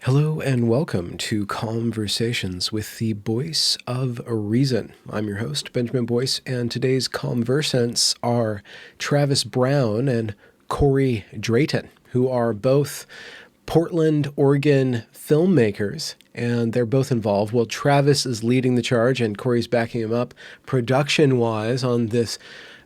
Hello and welcome to Conversations with the Voice of Reason. I'm your host, Benjamin Boyce, and today's conversants are Travis Brown and Corey Drayton, who are both Portland, Oregon filmmakers, and they're both involved. Well, Travis is leading the charge and Corey's backing him up production-wise on this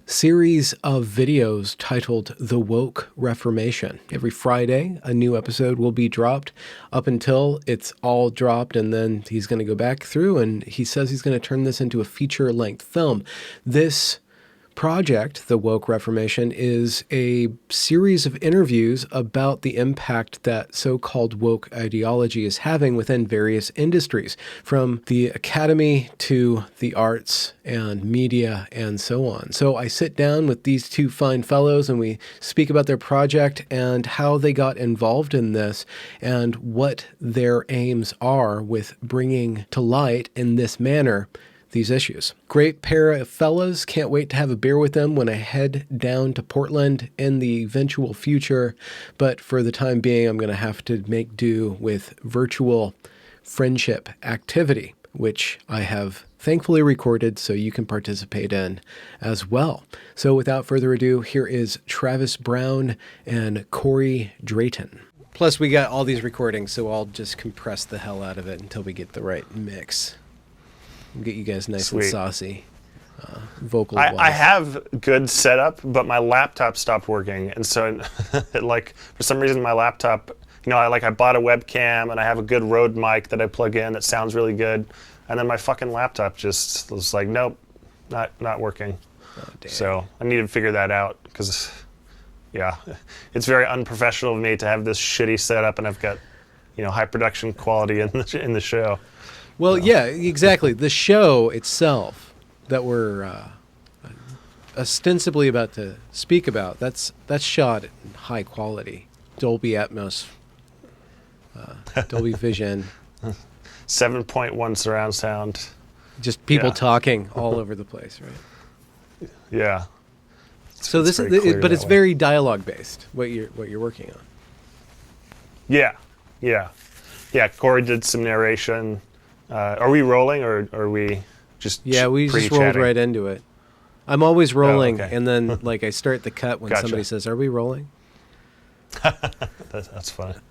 series of videos titled The Woke Reformation. Every Friday, a new episode will be dropped up until it's all dropped, and then he's going to go back through, and he says he's going to turn this into a feature-length film. This project, The Woke Reformation, is a series of interviews about the impact that so-called woke ideology is having within various industries, from the academy to the arts and media and so on. So I sit down with these two fine fellows and we speak about their project and how they got involved in this and what their aims are with bringing to light in this manner these issues. Great pair of fellas. Can't wait to have a beer with them when I head down to Portland in the eventual future. But for the time being, I'm going to have to make do with virtual friendship activity, which I have thankfully recorded so you can participate in as well. So without further ado, here is Travis Brown and Corey Drayton. Plus, we got all these recordings, so I'll just compress the hell out of it until we get the right mix. Get you guys nice and saucy, vocal. I have good setup, but my laptop stopped working, and so for some reason my laptop, I bought a webcam and I have a good Rode mic that I plug in that sounds really good, and then my fucking laptop just was like, nope, not working. Oh, damn. So I need to figure that out because, it's very unprofessional of me to have this shitty setup, and I've got, high production quality in the show. Well, yeah, exactly. The show itself that we're ostensibly about to speak about, that's shot in high quality. Dolby Atmos, Dolby Vision. 7.1 surround sound. Just people talking all over the place, right? Yeah. So this is, but it's very dialogue based. What you're working on. Yeah. Corey did some narration. Are we rolling or are we just we just rolled right into it. I'm always rolling, okay. And then I start the cut when somebody says, "Are we rolling?" That's fun.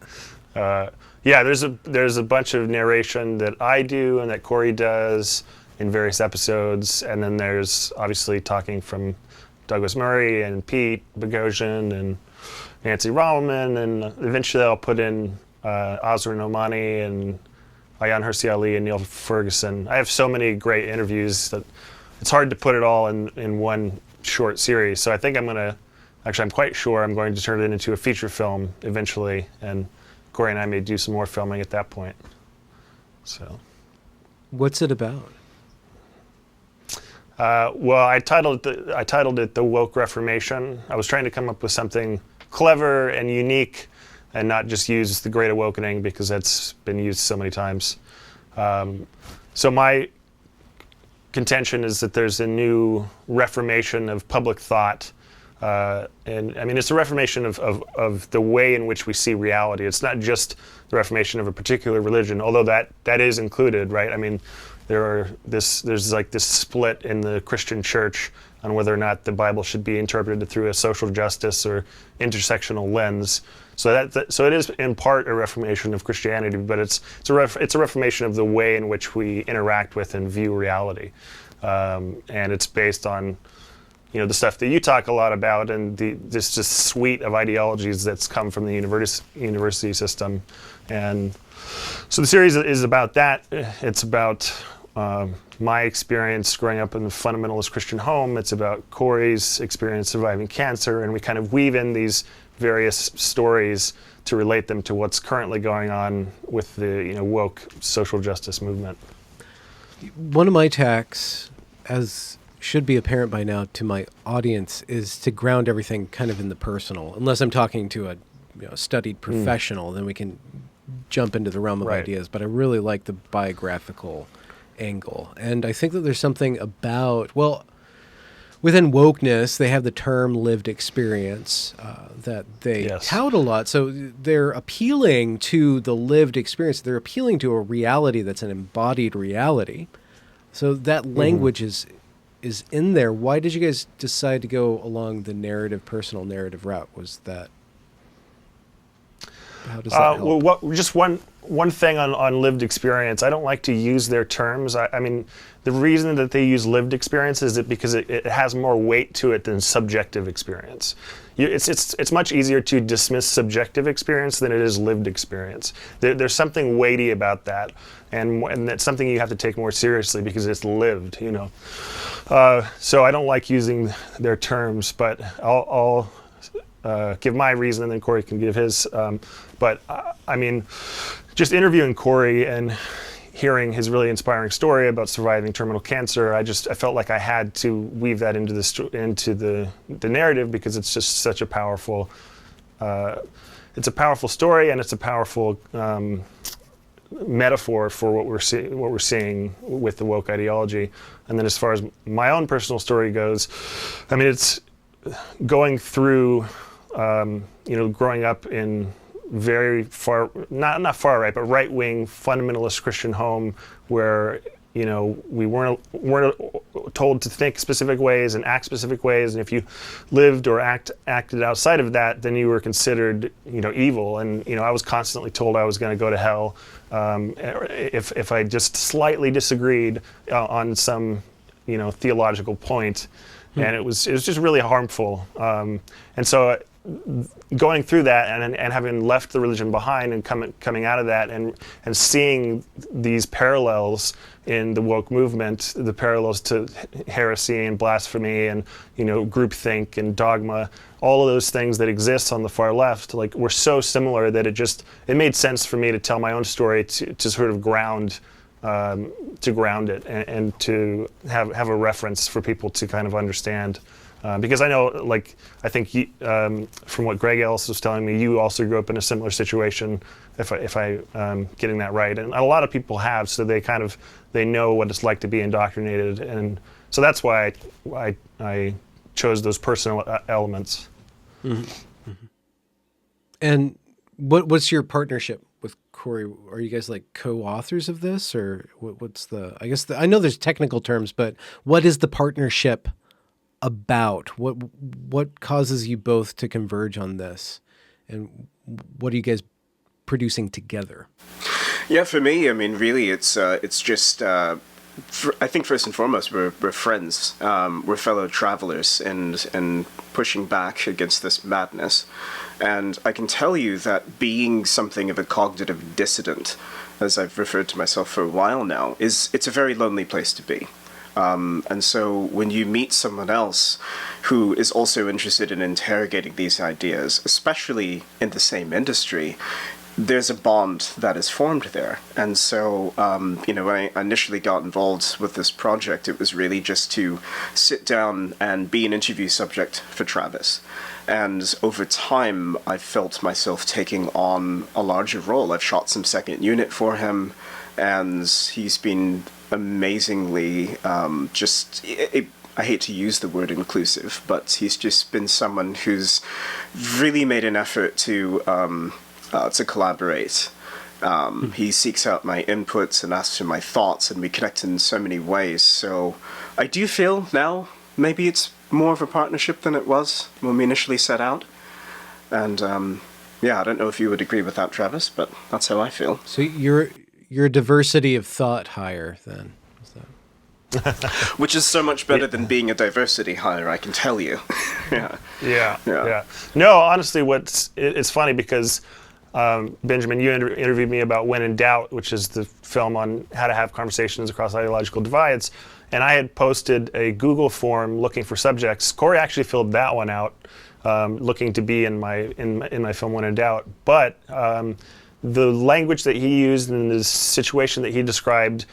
There's a bunch of narration that I do and that Corey does in various episodes, and then there's obviously talking from Douglas Murray and Pete Boghossian and Nancy Rommelman, and eventually I'll put in Oscar Nomani and Ayaan Hirsi Ali and Neil Ferguson. I have so many great interviews that it's hard to put it all in one short series. So I think I'm quite sure I'm going to turn it into a feature film eventually, and Corey and I may do some more filming at that point. So, what's it about? I titled it The Woke Reformation. I was trying to come up with something clever and unique, and not just use the Great Awakening because that's been used so many times. So my contention is that there's a new reformation of public thought. And I mean, it's a reformation of the way in which we see reality. It's not just the reformation of a particular religion, although that is included, right? I mean, there's this split in the Christian church on whether or not the Bible should be interpreted through a social justice or intersectional lens. So it is in part a reformation of Christianity, but it's a reformation of the way in which we interact with and view reality, and it's based on the stuff that you talk a lot about and this just suite of ideologies that's come from the university system, and so the series is about that. It's about my experience growing up in a fundamentalist Christian home. It's about Corey's experience surviving cancer, and we kind of weave in these various stories to relate them to what's currently going on with the woke social justice movement. One of my tacks, as should be apparent by now to my audience, is to ground everything kind of in the personal. Unless I'm talking to a studied professional, then we can jump into the realm of ideas. But I really like the biographical angle, and I think that there's something about within wokeness, they have the term lived experience that they tout a lot. So they're appealing to the lived experience. They're appealing to a reality that's an embodied reality. So that language is in there. Why did you guys decide to go along the personal narrative route? Was that, how does that help? Well, just one thing on lived experience. I don't like to use their terms. I mean, the reason that they use lived experience is because it has more weight to it than subjective experience. It's much easier to dismiss subjective experience than it is lived experience. There's something weighty about that, and that's something you have to take more seriously because it's lived, you know. So I don't like using their terms, but I'll give my reason, and then Corey can give his. But I mean, just interviewing Corey and hearing his really inspiring story about surviving terminal cancer, I felt like I had to weave that into the narrative because it's just such a powerful. It's a powerful story, and it's a powerful metaphor for what we're seeing with the woke ideology. And then, as far as my own personal story goes, I mean, it's going through. Growing up in very far, not far right, but right-wing fundamentalist Christian home where, you know, we weren't told to think specific ways and act specific ways, and if you lived or acted outside of that, then you were considered, you know, evil. And, you know, I was constantly told I was going to go to hell if I just slightly disagreed on some, you know, theological point. And it was just really harmful. And so going through that and having left the religion behind and coming out of that and seeing these parallels in the woke movement, the parallels to heresy and blasphemy and, you know, groupthink and dogma, all of those things that exist on the far left, like, were so similar that it made sense for me to tell my own story to sort of ground it and to have a reference for people to kind of understand. Because I know, like, I think from what Greg Ellis was telling me, you also grew up in a similar situation, if I getting that right. And a lot of people have, so they know what it's like to be indoctrinated. And so that's why I chose those personal elements. Mm-hmm. Mm-hmm. And what's your partnership with Corey? Are you guys like co-authors of this, or what's I know there's technical terms, but what is the partnership about? What causes you both to converge on this, and what are you guys producing together? Yeah, for me, I mean, really, it's just. I think first and foremost, we're friends. We're fellow travelers, and pushing back against this madness. And I can tell you that being something of a cognitive dissident, as I've referred to myself for a while now, it's a very lonely place to be. And so when you meet someone else who is also interested in interrogating these ideas, especially in the same industry, there's a bond that is formed there. And so, when I initially got involved with this project, it was really just to sit down and be an interview subject for Travis. And over time, I felt myself taking on a larger role. I've shot some second unit for him, and he's been amazingly I hate to use the word inclusive, but he's just been someone who's really made an effort to collaborate. He seeks out my inputs and asks for my thoughts, and we connect in so many ways. So I do feel now maybe it's more of a partnership than it was when we initially set out. And I don't know if you would agree with that, Travis, but that's how I feel. So you're a diversity of thought hire then. Which is so much better than being a diversity hire, I can tell you. Yeah. No, honestly, it's funny because Benjamin, you interviewed me about When in Doubt, which is the film on how to have conversations across ideological divides, and I had posted a Google form looking for subjects. Corey actually filled that one out, looking to be in my film When in Doubt, but the language that he used in the situation that he described.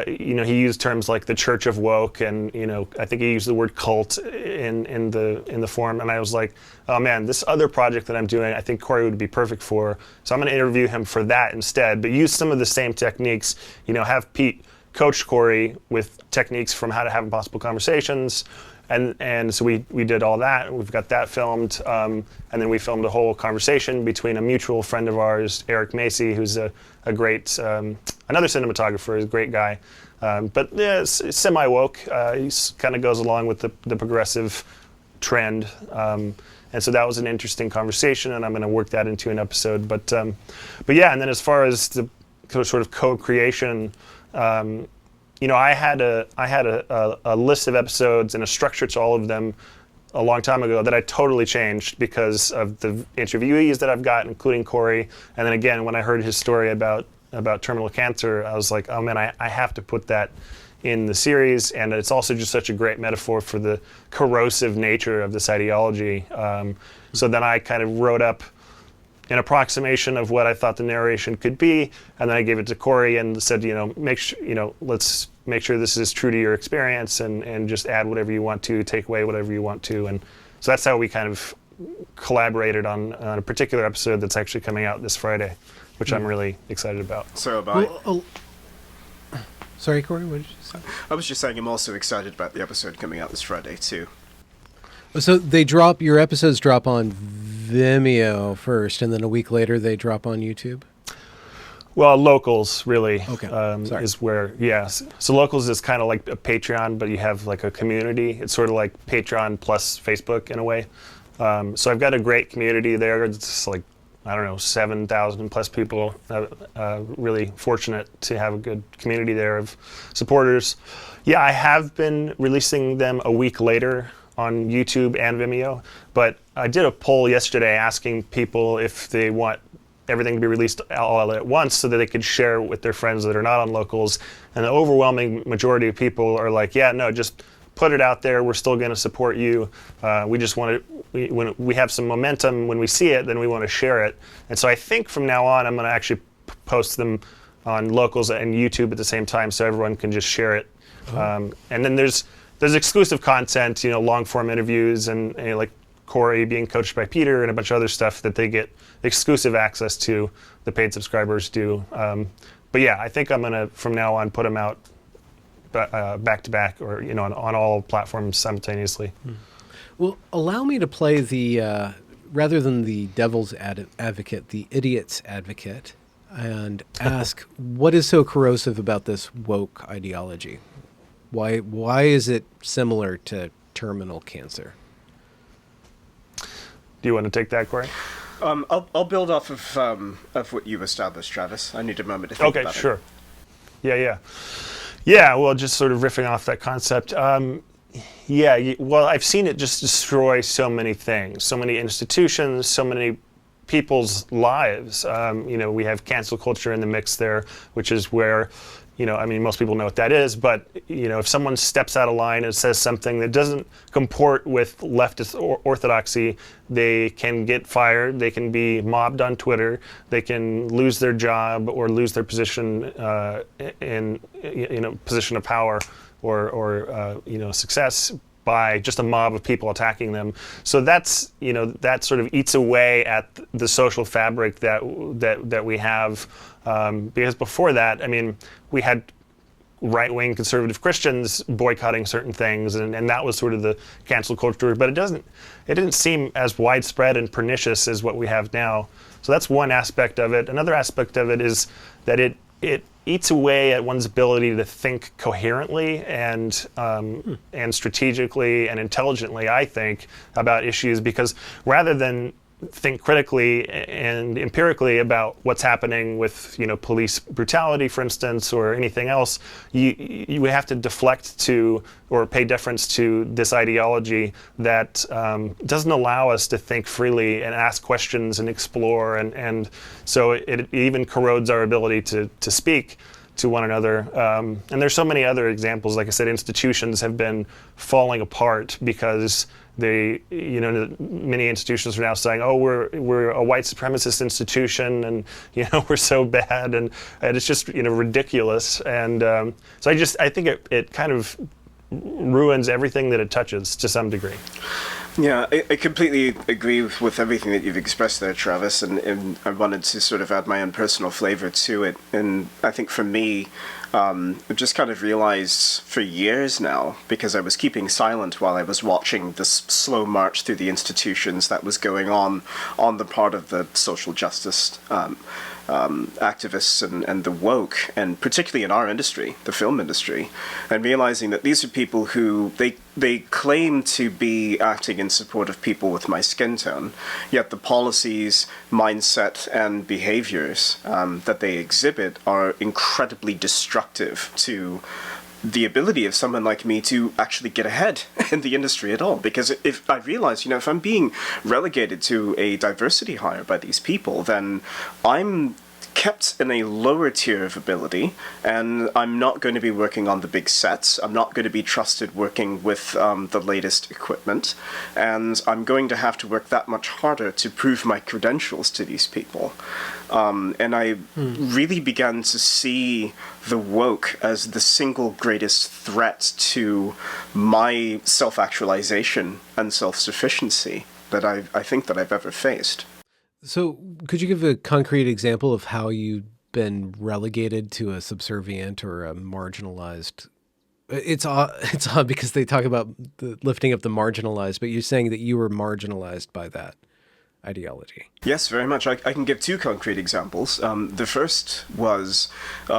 He used terms like the Church of Woke, and I think he used the word cult in the form. And I was like, oh man, this other project that I'm doing, I think Corey would be perfect for. So I'm going to interview him for that instead, but use some of the same techniques. Have Pete coach Corey with techniques from how to have impossible conversations, And so we did all that. We've got that filmed, and then we filmed a whole conversation between a mutual friend of ours, Eric Macy, who's a great, another cinematographer, a great guy, but yeah, semi-woke. He kind of goes along with the progressive trend. And so that was an interesting conversation, and I'm going to work that into an episode. But yeah, and then as far as the sort of co-creation, I had a list of episodes and a structure to all of them a long time ago that I totally changed because of the interviewees that I've got, including Corey. And then again, when I heard his story about terminal cancer, I was like, oh man, I have to put that in the series. And it's also just such a great metaphor for the corrosive nature of this ideology. So then I kind of wrote up an approximation of what I thought the narration could be, and then I gave it to Corey and said, let's make sure this is true to your experience, and just add whatever you want to, take away whatever you want to, and so that's how we kind of collaborated on a particular episode that's actually coming out this Friday, which I'm really excited about. So about. Sorry, Corey, what did you say? I was just saying I'm also excited about the episode coming out this Friday too. So your episodes drop on Vimeo first, and then a week later they drop on YouTube? Well, Locals really is where, yes. So Locals is kind of like a Patreon, but you have like a community. It's sort of like Patreon plus Facebook in a way. So I've got a great community there. It's like, 7,000 plus people. Really fortunate to have a good community there of supporters. Yeah, I have been releasing them a week later on YouTube and Vimeo, but I did a poll yesterday asking people if they want everything to be released all at once so that they could share with their friends that are not on Locals, and the overwhelming majority of people are like, yeah, no, just put it out there, we're still going to support you, we just want to, when we have some momentum, when we see it, then we want to share it. And so I think from now on I'm going to actually post them on Locals and YouTube at the same time so everyone can just share it. And then there's exclusive content, long form interviews and like Corey being coached by Peter and a bunch of other stuff that they get exclusive access to, the paid subscribers do. But yeah, I think I'm gonna from now on put them out back to back, or on all platforms simultaneously. Well, allow me to play the rather than the devil's advocate, the idiot's advocate, and ask what is so corrosive about this woke ideology? Why is it similar to terminal cancer? Do you want to take that, Corey? I'll build off of what you established, Travis. I need a moment to think about it. Okay, sure. Yeah. Well, just sort of riffing off that concept. Well, I've seen it just destroy so many things, so many institutions, so many people's lives. We have cancel culture in the mix there, which is where, most people know what that is, but, if someone steps out of line and says something that doesn't comport with leftist orthodoxy, they can get fired, they can be mobbed on Twitter, they can lose their job or lose their position in position of power or success by just a mob of people attacking them. So that's, that sort of eats away at the social fabric that we have. Because before that, we had right-wing conservative Christians boycotting certain things, and that was sort of the cancel culture, but it didn't seem as widespread and pernicious as what we have now. So that's one aspect of it. Another aspect of it is that it eats away at one's ability to think coherently and strategically and intelligently, I think, about issues, because rather than think critically and empirically about what's happening with police brutality, for instance, or anything else, you have to deflect to or pay deference to this ideology that doesn't allow us to think freely and ask questions and explore, and so it even corrodes our ability to speak to one another. And there's so many other examples. Like I said, institutions have been falling apart because many institutions are now saying, "Oh, we're a white supremacist institution, and we're so bad," and it's just ridiculous. And so I think it kind of ruins everything that it touches to some degree. Yeah, I completely agree with everything that you've expressed there, Travis, and I wanted to sort of add my own personal flavor to it. And I think for me, I've just kind of realized for years now, because I was keeping silent while I was watching this slow march through the institutions that was going on the part of the social justice activists and the woke, and particularly in our industry, the film industry, and realizing that these are people who they claim to be acting in support of people with my skin tone, yet the policies, mindset, and behaviors that they exhibit are incredibly destructive to the ability of someone like me to actually get ahead in the industry at all. Because if I realize, if I'm being relegated to a diversity hire by these people, then I'm kept in a lower tier of ability, and I'm not going to be working on the big sets. I'm not going to be trusted working with the latest equipment, and I'm going to have to work that much harder to prove my credentials to these people. And I really began to see the woke as the single greatest threat to my self-actualization and self-sufficiency that I think that I've ever faced. So could you give a concrete example of how you've been relegated to a subservient or a marginalized? It's odd because they talk about the lifting up the marginalized, but you're saying that you were marginalized by that ideology. Yes, very much. I can give two concrete examples. The first was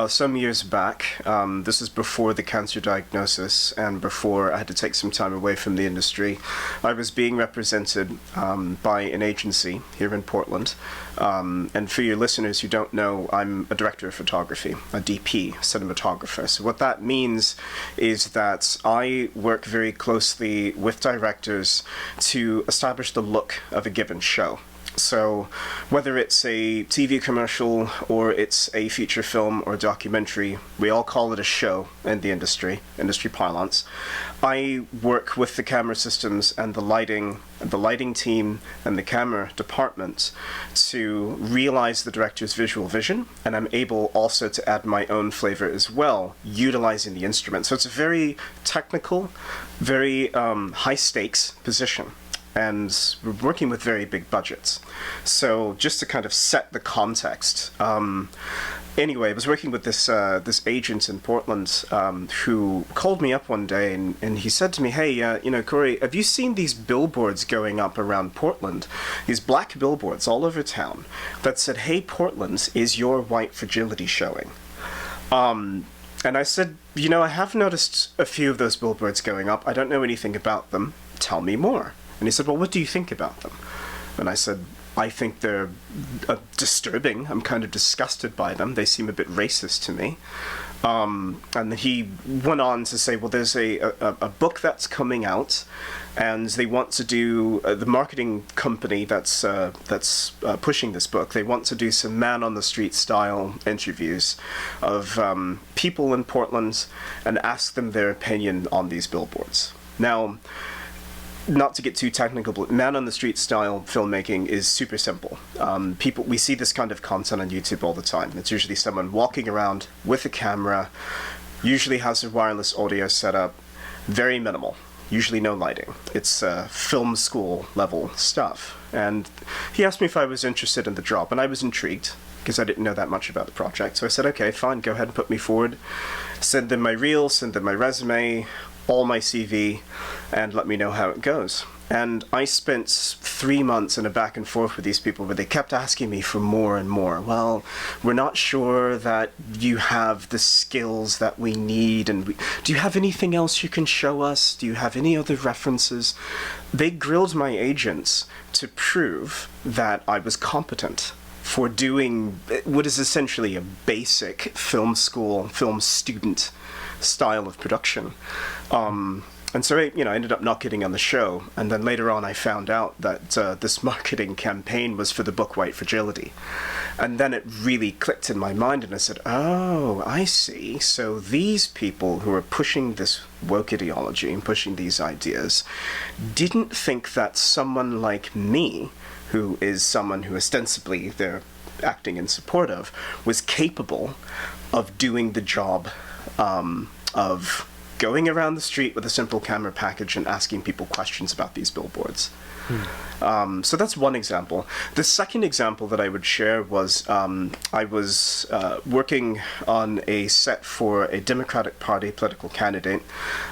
some years back. This is before the cancer diagnosis and before I had to take some time away from the industry. I was being represented by an agency here in Portland. And for your listeners who don't know, I'm a director of photography, a DP, cinematographer. So what that means is that I work very closely with directors to establish the look of a given show. So whether it's a TV commercial or it's a feature film or a documentary, we all call it a show in the industry parlance. I work with the camera systems and the lighting team and the camera department to realize the director's visual vision, and I'm able also to add my own flavor as well, utilizing the instrument. So it's a very technical, very high stakes position. And we're working with very big budgets. So just to kind of set the context, anyway, I was working with this agent in Portland who called me up one day and he said to me, hey, Corey, have you seen these billboards going up around Portland? These black billboards all over town that said, hey, Portland, is your white fragility showing? And I said, I have noticed a few of those billboards going up. I don't know anything about them. Tell me more. And he said, well, what do you think about them? And I said, I think they're disturbing. I'm kind of disgusted by them. They seem a bit racist to me. And he went on to say, well, there's a book that's coming out, and they want to do, the marketing company that's pushing this book, they want to do some man-on-the-street style interviews of people in Portland and ask them their opinion on these billboards. Now, not to get too technical, but man-on-the-street style filmmaking is super simple. We see this kind of content on YouTube all the time. It's usually someone walking around with a camera, usually has a wireless audio setup, very minimal, usually no lighting. It's film school level stuff. And he asked me if I was interested in the job, and I was intrigued because I didn't know that much about the project. So I said, okay, fine, go ahead and put me forward. Send them my reel, send them my resume, all my CV, and let me know how it goes. And I spent 3 months in a back and forth with these people where they kept asking me for more and more. Well, we're not sure that you have the skills that we need, and do you have anything else you can show us? Do you have any other references? They grilled my agents to prove that I was competent for doing what is essentially a basic film school, film student style of production. And so, I ended up not getting on the show. And then later on, I found out that this marketing campaign was for the book White Fragility. And then it really clicked in my mind, and I said, oh, I see. So these people who are pushing this woke ideology and pushing these ideas didn't think that someone like me, who is someone who ostensibly they're acting in support of, was capable of doing the job of going around the street with a simple camera package and asking people questions about these billboards. So that's one example. The second example that I would share was I was working on a set for a Democratic Party political candidate.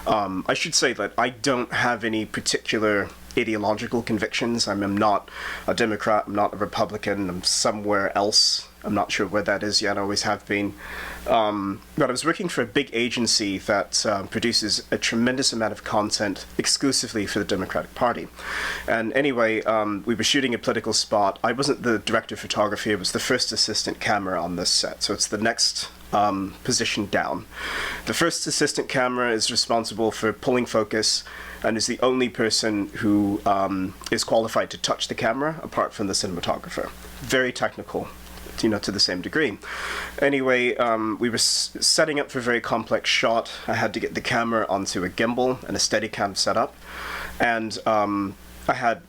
I should say that I don't have any particular ideological convictions. I'm not a Democrat, I'm not a Republican, I'm somewhere else. I'm not sure where that is yet, I always have been. But I was working for a big agency that produces a tremendous amount of content exclusively for the Democratic Party. And anyway, we were shooting a political spot. I wasn't the director of photography, I was the first assistant camera on this set, so it's the next position down. The first assistant camera is responsible for pulling focus and is the only person who is qualified to touch the camera apart from the cinematographer. Very technical, to the same degree. Anyway, we were setting up for a very complex shot. I had to get the camera onto a gimbal and a Steadicam setup, and I had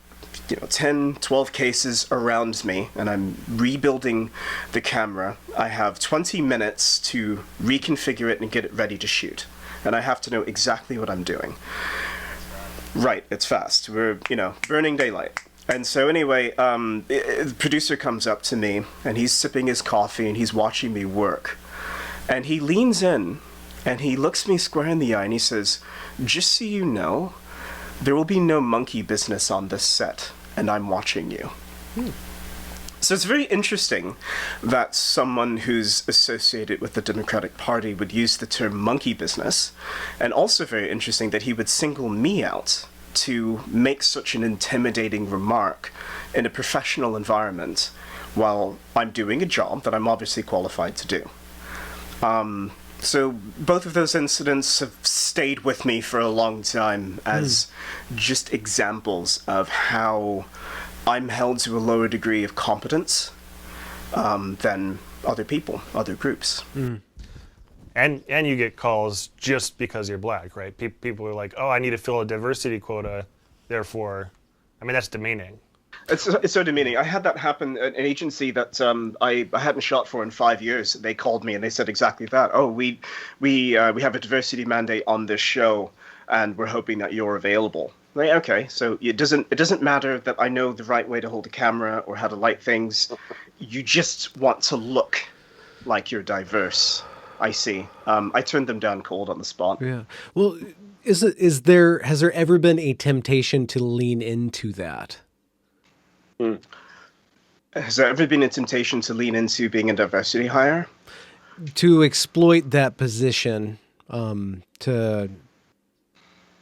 10, 12 cases around me, and I'm rebuilding the camera. I have 20 minutes to reconfigure it and get it ready to shoot, and I have to know exactly what I'm doing. Right, it's fast. We're, burning daylight. And so anyway, the producer comes up to me, and he's sipping his coffee, and he's watching me work. And he leans in, and he looks me square in the eye, and he says, "Just so you know, there will be no monkey business on this set, and I'm watching you." So it's very interesting that someone who's associated with the Democratic Party would use the term monkey business, and also very interesting that he would single me out to make such an intimidating remark in a professional environment while I'm doing a job that I'm obviously qualified to do. So both of those incidents have stayed with me for a long time as just examples of how I'm held to a lower degree of competence than other people, other groups. And you get calls just because you're black, right? People are like, "Oh, I need to fill a diversity quota, therefore," that's demeaning. It's so demeaning. I had that happen at an agency that I hadn't shot for in 5 years. They called me and they said exactly that. "Oh, we have a diversity mandate on this show, and we're hoping that you're available." Like, okay, so it doesn't matter that I know the right way to hold a camera or how to light things. You just want to look like you're diverse. I see. I turned them down cold on the spot. Yeah. Well, has there ever been a temptation to lean into that? Has there ever been a temptation to lean into being a diversity hire? To exploit that position, to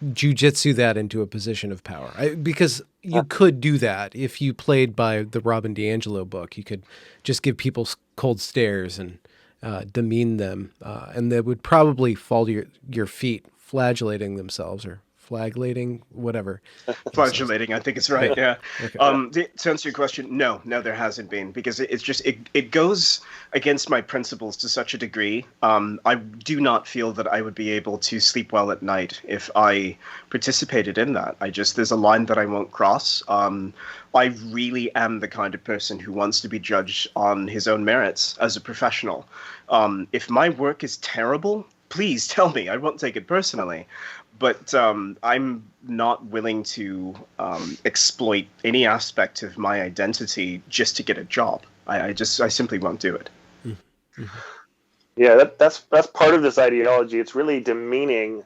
jujitsu that into a position of power? Because you could do that if you played by the Robin DiAngelo book. You could just give people cold stares and demean them, and they would probably fall to your feet, flagellating themselves or flagellating, whatever. Flagellating, I think it's right. Yeah. Okay. To answer your question, no, there hasn't been, because it goes against my principles to such a degree. I do not feel that I would be able to sleep well at night if I participated in that. There's a line that I won't cross. I really am the kind of person who wants to be judged on his own merits as a professional. If my work is terrible, please tell me. I won't take it personally. But I'm not willing to exploit any aspect of my identity just to get a job. I simply won't do it. Mm-hmm. Yeah, that's part of this ideology. It's really demeaning.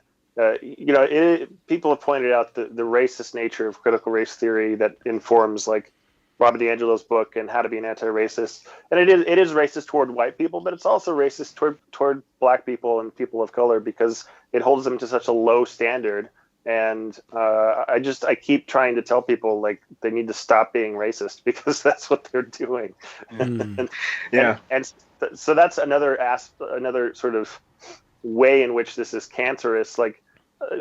People have pointed out the racist nature of critical race theory that informs like Robin DiAngelo's book and How to Be an Anti-Racist. And it is racist toward white people, but it's also racist toward black people and people of color because it holds them to such a low standard. And I keep trying to tell people like they need to stop being racist because that's what they're doing. And so that's another sort of way in which this is cancerous. Like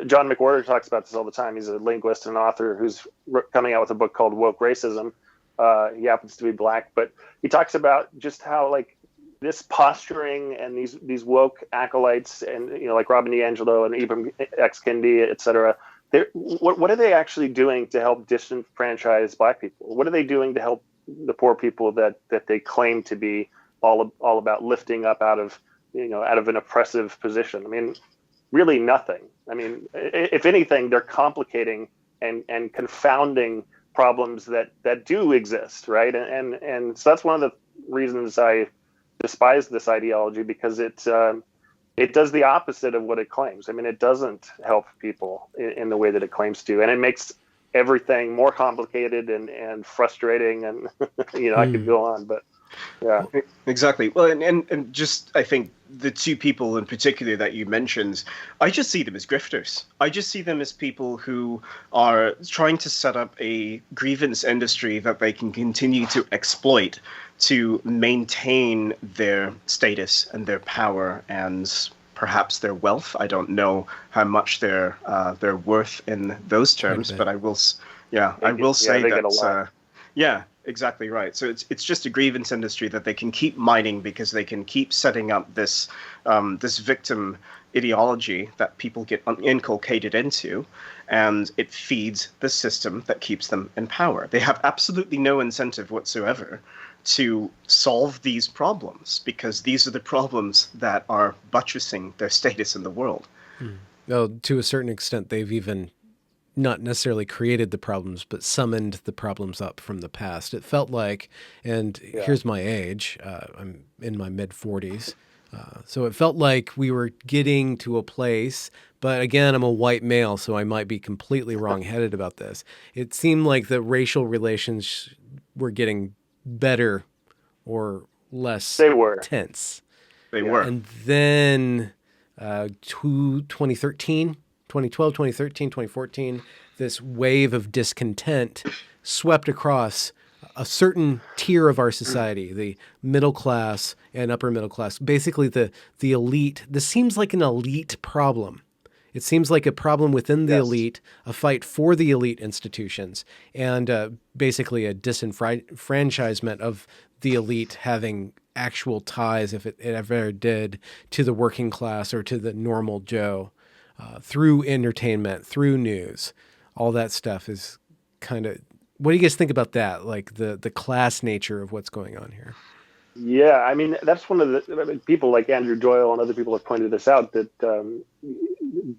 John McWhorter talks about this all the time. He's a linguist and author who's coming out with a book called Woke Racism. He happens to be black, but he talks about just how like this posturing and these woke acolytes and like Robin DiAngelo and Ibram X. Kendi, et cetera. What are they actually doing to help disenfranchise black people? What are they doing to help the poor people that they claim to be all about lifting up out of an oppressive position? really nothing. I mean, if anything, they're complicating and confounding problems that do exist, right? And so that's one of the reasons I despise this ideology, because it does the opposite of what it claims. I mean, it doesn't help people in the way that it claims to, and it makes everything more complicated and frustrating. And I could go on, but yeah. Exactly. Well, and just, I think the two people in particular that you mentioned, I just see them as grifters. I just see them as people who are trying to set up a grievance industry that they can continue to exploit to maintain their status and their power and perhaps their wealth. I don't know how much they're worth in those terms, but I will say they get a lot. that. Yeah, exactly right. So it's just a grievance industry that they can keep mining because they can keep setting up this this victim ideology that people get inculcated into, and it feeds the system that keeps them in power. They have absolutely no incentive whatsoever to solve these problems, because these are the problems that are buttressing their status in the world. Well, to a certain extent, they've even not necessarily created the problems, but summoned the problems up from the past. It felt like, and here's my age, I'm in my mid-40s, so it felt like we were getting to a place, but again, I'm a white male, so I might be completely wrong-headed about this. It seemed like the racial relations were getting better or less tense. They were. And then 2013, 2012, 2013, 2014, this wave of discontent swept across a certain tier of our society, the middle class and upper middle class, basically the elite. This seems like an elite problem. It seems like a problem within the elite, a fight for the elite institutions, and basically a disenfranchisement of the elite having actual ties, if it ever did, to the working class or to the normal Joe. Through entertainment, through news, all that stuff is kind of. What do you guys think about that? Like the class nature of what's going on here? Yeah, I mean, that's one of the people like Andrew Doyle and other people have pointed this out, that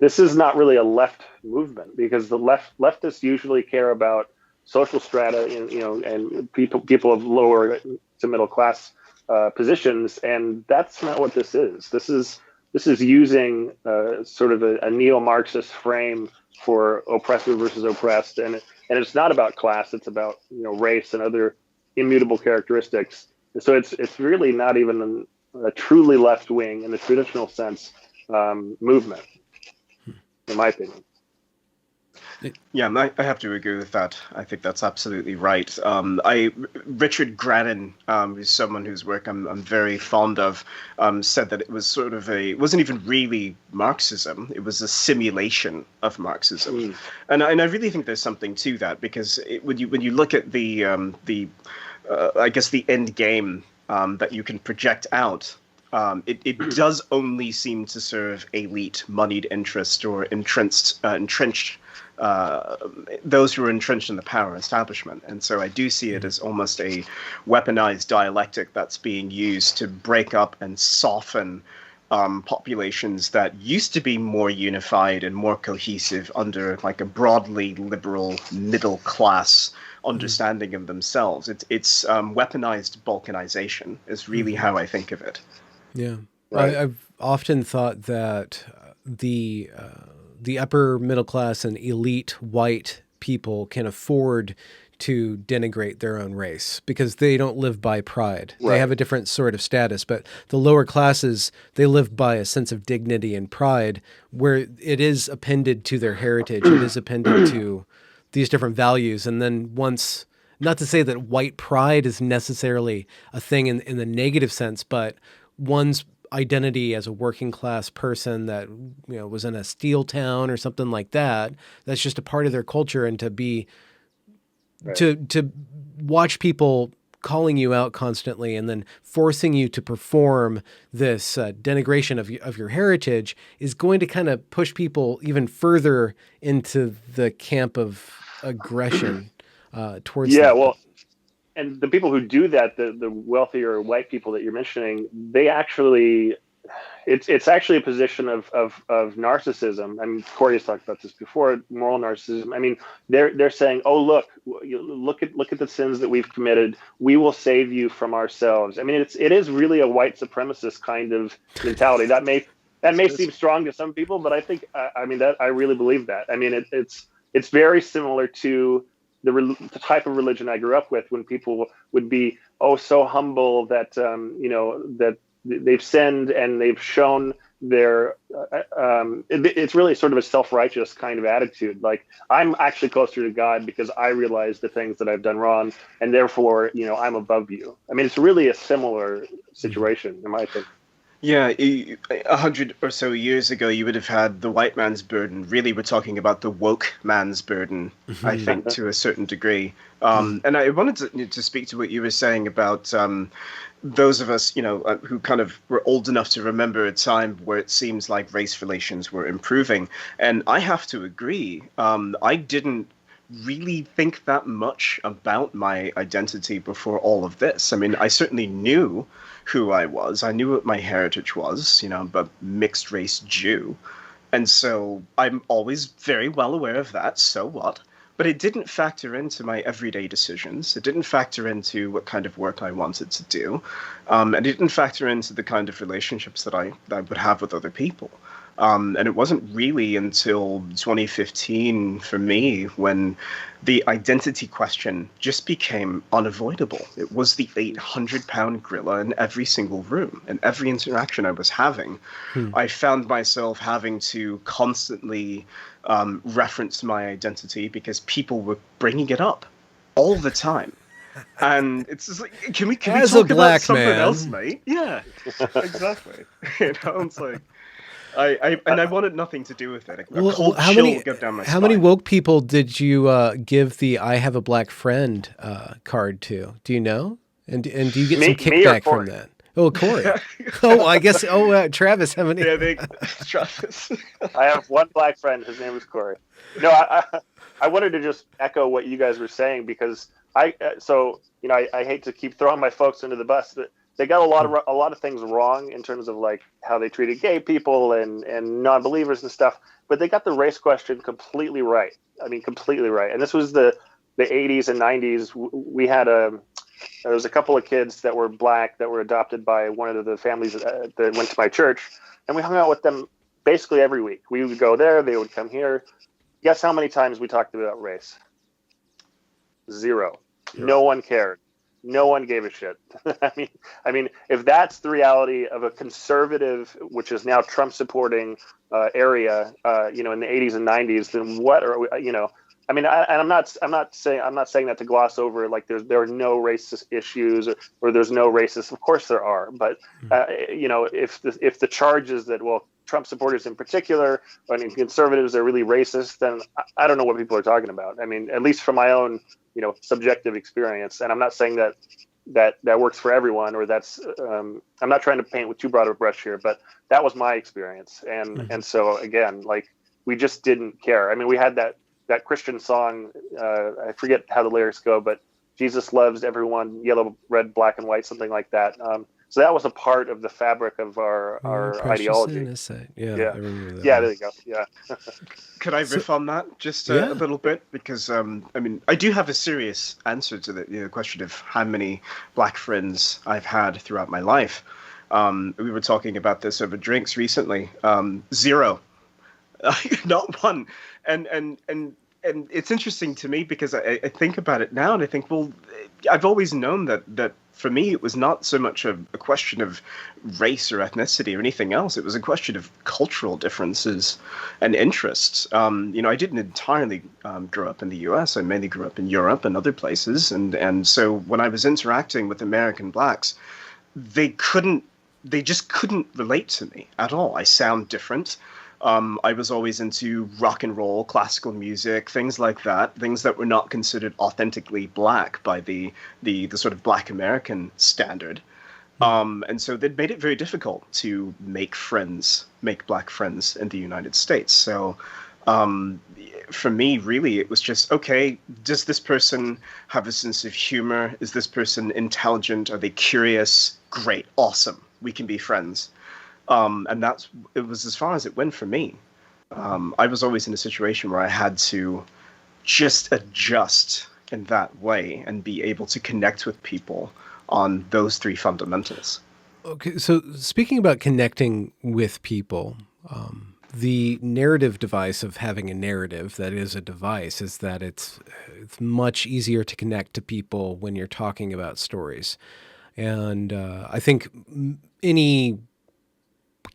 this is not really a left movement, because the leftists usually care about social strata, and people of lower to middle class positions, and that's not what this is. This is using sort of a neo-Marxist frame for oppressor versus oppressed, and it's not about class. It's about race and other immutable characteristics. And so it's really not even a truly left wing in the traditional sense movement, in my opinion. Yeah, I have to agree with that. I think that's absolutely right. Richard Grannon, who's someone whose work I'm very fond of, said that it was sort of it wasn't even really Marxism. It was a simulation of Marxism, and I really think there's something to that, because when you look at the I guess the end game that you can project out. It does only seem to serve elite, moneyed interest, or entrenched those who are entrenched in the power establishment. And so I do see it as almost a weaponized dialectic that's being used to break up and soften populations that used to be more unified and more cohesive under like a broadly liberal middle class understanding of themselves. It's weaponized balkanization is really how I think of it. Yeah, Right. I've often thought that the upper middle class and elite white people can afford to denigrate their own race because they don't live by pride. Right. They have a different sort of status, but the lower classes, they live by a sense of dignity and pride where it is appended to their heritage. It is appended to these different values. And then once, not to say that white pride is necessarily a thing in the negative sense, but one's identity as a working class person that was in a steel town or something like that, that's just a part of their culture. And to be Right. to watch people calling you out constantly and then forcing you to perform this denigration of your heritage is going to kind of push people even further into the camp of aggression towards Yeah, them. well, and the people who do that, the wealthier white people that you're mentioning, they actually it's actually a position of narcissism. I mean, Corey has talked about this before. Moral narcissism. I mean, they're saying, "Oh, look at the sins that we've committed. We will save you from ourselves." I mean, it is really a white supremacist kind of mentality. That may seem strong to some people, but I think I mean that I really believe that. I mean, it's very similar to the type of religion I grew up with, when people would be so humble that that they've sinned and they've shown their it's really sort of a self-righteous kind of attitude, like, I'm actually closer to God because I realize the things that I've done wrong, and therefore I'm above you. I mean, it's really a similar situation in my opinion. Yeah, 100 or so years ago, you would have had the white man's burden. Really, we're talking about the woke man's burden, I think, to a certain degree. And I wanted to speak to what you were saying about those of us, who kind of were old enough to remember a time where it seems like race relations were improving. And I have to agree. I didn't really think that much about my identity before all of this. I mean, I certainly knew who I was. I knew what my heritage was. I'm a mixed race Jew. And so I'm always very well aware of that. So what? But it didn't factor into my everyday decisions. It didn't factor into what kind of work I wanted to do. And it didn't factor into the kind of relationships that I would have with other people. And it wasn't really until 2015 for me when the identity question just became unavoidable. It was the 800-pound gorilla in every single room. And every interaction I was having, I found myself having to constantly reference my identity because people were bringing it up all the time. And it's just like, can we talk about something else, mate? Yeah, exactly. It's like, I wanted nothing to do with it. How many woke people did you give the "I have a black friend" card to? Do you know? And do you get some kickback from that? Oh, Corey. I guess. Travis. How many? Yeah, Travis. I have one black friend. His name is Corey. No, I wanted to just echo what you guys were saying, because I hate to keep throwing my folks under the bus, but they got a lot of things wrong in terms of like how they treated gay people and non-believers and stuff, but they got the race question completely right. I mean, completely right. And this was the 80s and 90s. We had there was a couple of kids that were black that were adopted by one of the families that went to my church, and we hung out with them basically every week. We would go there, they would come here. Guess how many times we talked about race? Zero. No one cared. No one gave a shit. I mean, if that's the reality of a conservative, which is now Trump supporting area, in the 80s and 90s, then what are we, I mean, I'm not saying that to gloss over like there are no racist issues or there's no racist. Of course there are, but if the charge is that, well, Trump supporters in particular and conservatives are really racist, then I don't know what people are talking about. I mean, at least from my own subjective experience, and I'm not saying that works for everyone, or that's I'm not trying to paint with too broad a brush here, but that was my experience, and so again, like, we just didn't care. I mean, we had that Christian song, I forget how the lyrics go, but Jesus loves everyone, yellow, red, black, and white, something like that. So that was a part of the fabric of our ideology. Yeah, I remember that. Yeah, there you go. Yeah. Could I riff on that just a little bit? Because, I mean, I do have a serious answer to the question of how many black friends I've had throughout my life. We were talking about this over drinks recently. Zero. Not one. And it's interesting to me because I think about it now and I think, well, I've always known that for me it was not so much a question of race or ethnicity or anything else. It was a question of cultural differences and interests. I didn't entirely grow up in the US. I mainly grew up in Europe and other places. And so when I was interacting with American blacks, they just couldn't relate to me at all. I sound different. I was always into rock and roll, classical music, things like that, things that were not considered authentically black by the sort of black American standard. And so that made it very difficult to make black friends in the United States. So for me, really, it was just, okay, does this person have a sense of humor? Is this person intelligent? Are they curious? Great, awesome. We can be friends. And it was as far as it went for me. I was always in a situation where I had to just adjust in that way and be able to connect with people on those three fundamentals. Okay, so speaking about connecting with people, the narrative device of having a narrative that is a device is that it's much easier to connect to people when you're talking about stories. And I think any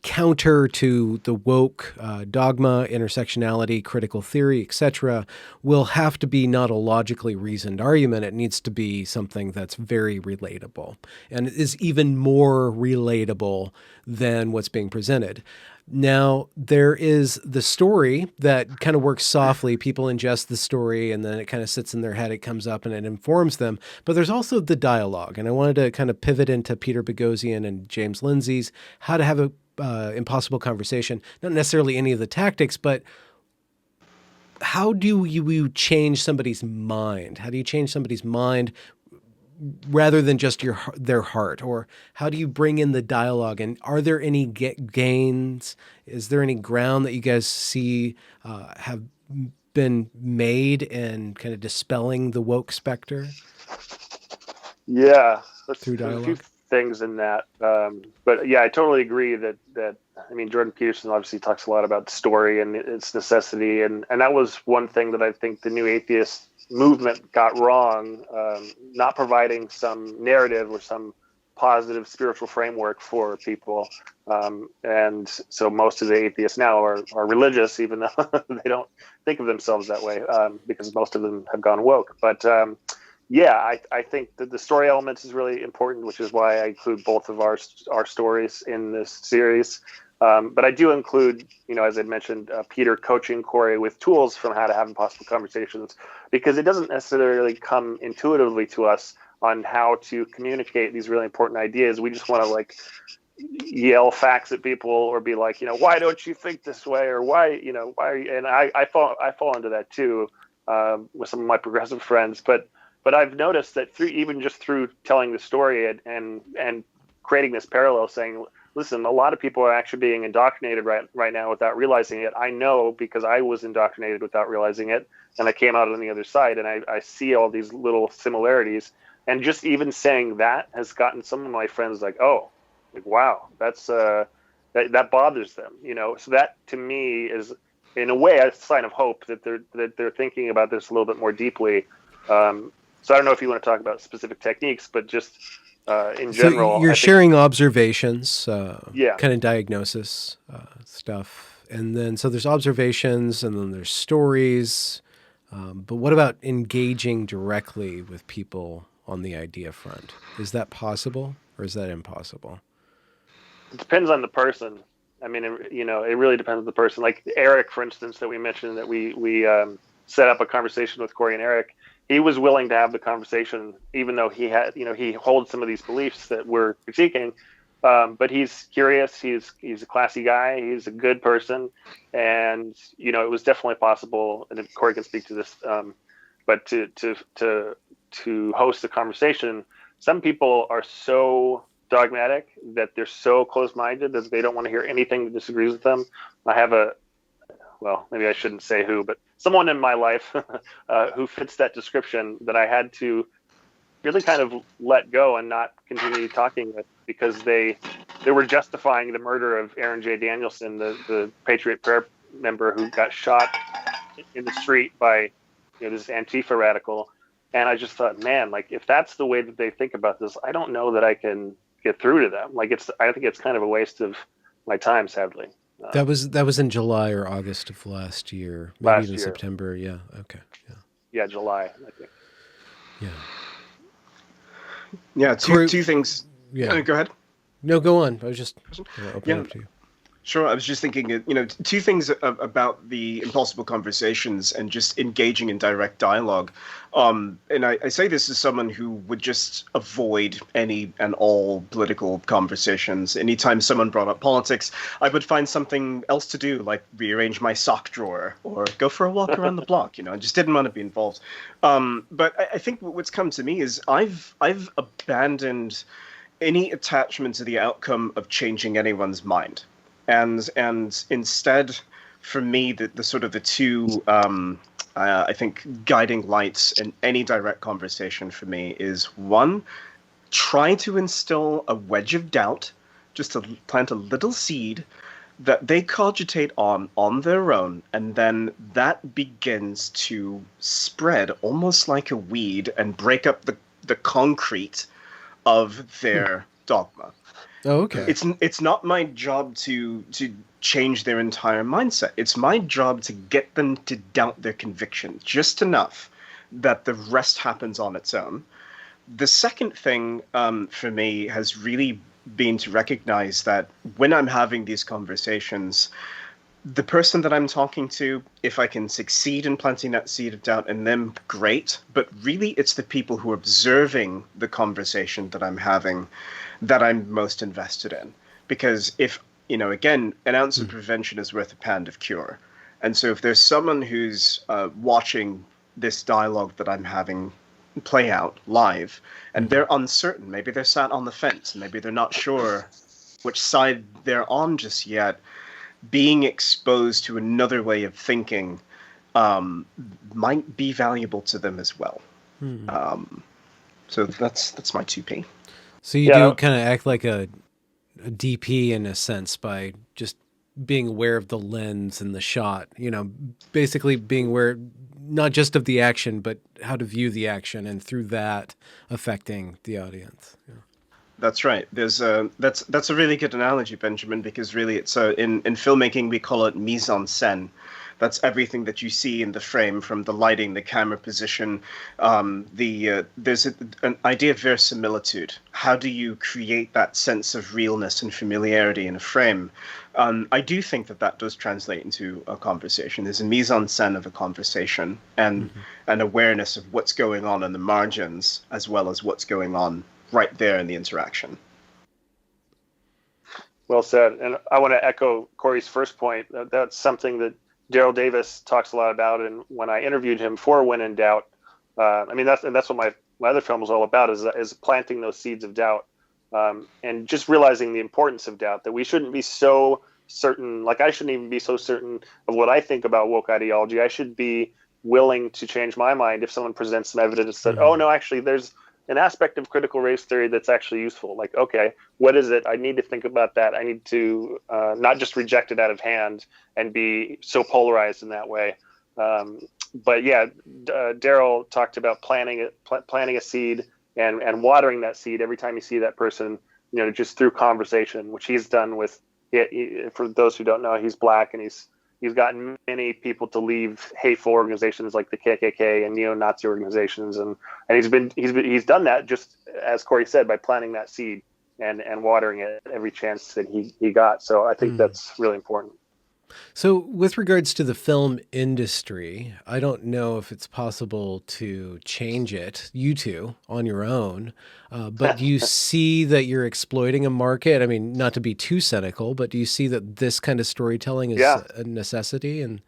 counter to the woke dogma, intersectionality, critical theory, etc., will have to be not a logically reasoned argument. It needs to be something that's very relatable and is even more relatable than what's being presented. Now, there is the story that kind of works softly. People ingest the story and then it kind of sits in their head. It comes up and it informs them. But there's also the dialogue. And I wanted to kind of pivot into Peter Boghossian and James Lindsay's How to Have a Impossible Conversation. Not necessarily any of the tactics, but how do you change somebody's mind? How do you change somebody's mind rather than just their heart? Or how do you bring in the dialogue? And are there any gains? Is there any ground that you guys see have been made in kind of dispelling the woke specter? Yeah, through dialogue? A few things in that. But yeah, I totally agree that I mean, Jordan Peterson obviously talks a lot about story and its necessity. And that was one thing that I think the new atheist movement got wrong, not providing some narrative or some positive spiritual framework for people. And so most of the atheists now are religious, even though they don't think of themselves that way, because most of them have gone woke. But yeah, I think that the story elements is really important, which is why I include both of our stories in this series. But I do include, as I mentioned, Peter coaching Corey with tools from How to Have Impossible Conversations, because it doesn't necessarily come intuitively to us on how to communicate these really important ideas. We just want to yell facts at people or be like, why don't you think this way? Or why are you? And I fall into that too, with some of my progressive friends. But I've noticed that through telling the story and creating this parallel, saying, listen, a lot of people are actually being indoctrinated right now without realizing it. I know because I was indoctrinated without realizing it, and I came out on the other side, and I see all these little similarities. And just even saying that has gotten some of my friends wow, that's that bothers them, So that to me is, in a way, a sign of hope that they're thinking about this a little bit more deeply. So I don't know if you want to talk about specific techniques, but just in general. So you're sharing observations, yeah, kind of diagnosis stuff. And then, so there's observations and then there's stories. But what about engaging directly with people on the idea front? Is that possible or is that impossible? It depends on the person. I mean, it really depends on the person. Like Eric, for instance, that we mentioned, that we set up a conversation with Corey and Eric. He was willing to have the conversation, even though he had, he holds some of these beliefs that we're critiquing. But he's curious. He's a classy guy. He's a good person, and it was definitely possible. And Corey can speak to this, but to host a conversation, some people are so dogmatic that they're so close-minded that they don't want to hear anything that disagrees with them. I have maybe I shouldn't say who, but someone in my life who fits that description that I had to really kind of let go and not continue talking with, because they were justifying the murder of Aaron J. Danielson, the Patriot Prayer member who got shot in the street by this Antifa radical. And I just thought, man, if that's the way that they think about this, I don't know that I can get through to them. I think it's kind of a waste of my time, sadly. That was in July or August of last year, maybe even September. Yeah. Okay. Yeah, July, I think. Yeah. Yeah. Two things. Yeah. Go ahead. No, go on. I was just opening up to you. Sure. I was just thinking, two things about the impossible conversations and just engaging in direct dialogue. And I say this as someone who would just avoid any and all political conversations. Anytime someone brought up politics, I would find something else to do, like rearrange my sock drawer or go for a walk around the block. I just didn't want to be involved. But I think what's come to me is I've abandoned any attachment to the outcome of changing anyone's mind. And instead, for me, the sort of the two, I think, guiding lights in any direct conversation for me is, one, try to instill a wedge of doubt, just to plant a little seed that they cogitate on their own, and then that begins to spread almost like a weed and break up the concrete of their dogma. Oh, okay. It's not my job to change their entire mindset. It's my job to get them to doubt their conviction just enough that the rest happens on its own. The second thing for me has really been to recognize that when I'm having these conversations, the person that I'm talking to, if I can succeed in planting that seed of doubt in them, great. But really, it's the people who are observing the conversation that I'm having that I'm most invested in. Because if, again, an ounce of prevention is worth a pound of cure. And so if there's someone who's watching this dialogue that I'm having play out live, and they're uncertain, maybe they're sat on the fence, maybe they're not sure which side they're on just yet, being exposed to another way of thinking might be valuable to them as well. So that's my 2P. So you do kind of act like a DP in a sense by just being aware of the lens and the shot, basically being aware not just of the action, but how to view the action, and through that affecting the audience. Yeah. That's right. That's a really good analogy, Benjamin, because really it's in filmmaking we call it mise en scène. That's everything that you see in the frame, from the lighting, the camera position. There's an idea of verisimilitude. How do you create that sense of realness and familiarity in a frame? I do think that does translate into a conversation. There's a mise en scène of a conversation, and an awareness of what's going on in the margins, as well as what's going on right there in the interaction. Well said. And I want to echo Corey's first point. That's something that Daryl Davis talks a lot about, and when I interviewed him for When in Doubt, that's what my other film was all about, is planting those seeds of doubt, and just realizing the importance of doubt, that we shouldn't be so certain, like I shouldn't even be so certain of what I think about woke ideology. I should be willing to change my mind if someone presents some evidence that, oh no, actually there's an aspect of critical race theory that's actually useful. Like, okay, what is it? I need to think about that. I need to not just reject it out of hand and be so polarized in that way. But yeah, Daryl talked about planting a seed and watering that seed every time you see that person, just through conversation, which he's done with. For those who don't know, he's Black, and he's gotten many people to leave hateful organizations like the KKK and neo-Nazi organizations, and he's done that, just as Corey said, by planting that seed and watering it every chance that he got. So I think that's really important. So with regards to the film industry, I don't know if it's possible to change it, you two, on your own, but do you see that you're exploiting a market? I mean, not to be too cynical, but do you see that this kind of storytelling is a necessity? And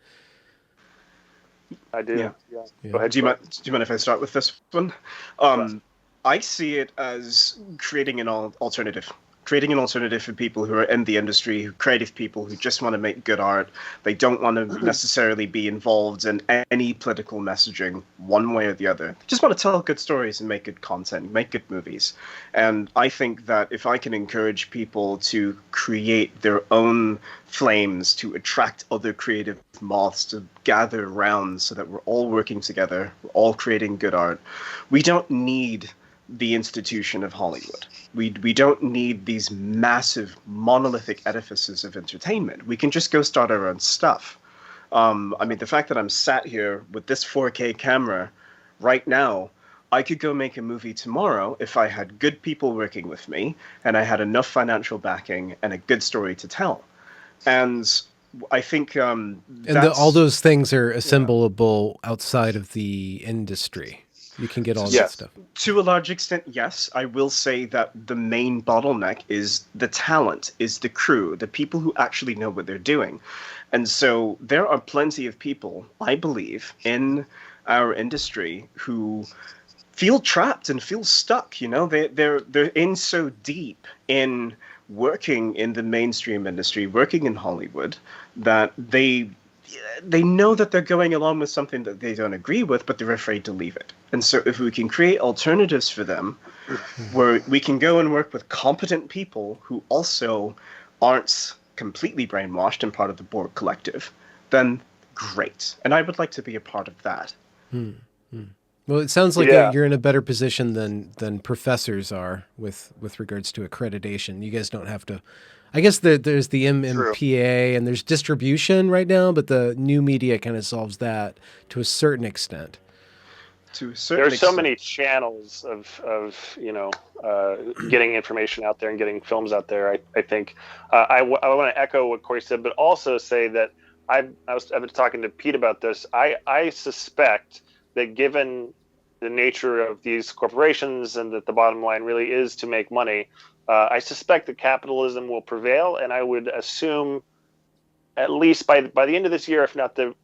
I do. Yeah. Go ahead. Do you mind if I start with this one? I see it as creating an alternative. Creating an alternative for people who are in the industry, creative people who just want to make good art. They don't want to necessarily be involved in any political messaging one way or the other. They just want to tell good stories and make good content, make good movies. And I think that if I can encourage people to create their own flames, to attract other creative moths to gather around so that we're all working together, we're all creating good art, we don't need the institution of Hollywood. We don't need these massive monolithic edifices of entertainment. We can just go start our own stuff. The fact that I'm sat here with this 4K camera right now, I could go make a movie tomorrow if I had good people working with me and I had enough financial backing and a good story to tell. And I think all those things are assemblable outside of the industry. You can get all that stuff. To a large extent, yes. I will say that the main bottleneck is the talent, is the crew, the people who actually know what they're doing. And so there are plenty of people, I believe, in our industry who feel trapped and feel stuck. You know, they're in so deep in working in the mainstream industry, working in Hollywood, that they know that they're going along with something that they don't agree with, but they're afraid to leave it. And so if we can create alternatives for them, where we can go and work with competent people who also aren't completely brainwashed and part of the Borg collective, then great. And I would like to be a part of that. Well, it sounds like Yeah. you're in a better position than professors are with regards to accreditation. You guys don't have to. I guess there's the MMPA and there's distribution right now, but the new media kind of solves that to a certain extent. To a certain There's so extent. many channels of getting information out there and getting films out there. I think I want to echo what Corey said, but also say that I've been talking to Pete about this. I suspect that given the nature of these corporations and that the bottom line really is to make money, I suspect that capitalism will prevail, and I would assume at least by the end of this year, if not the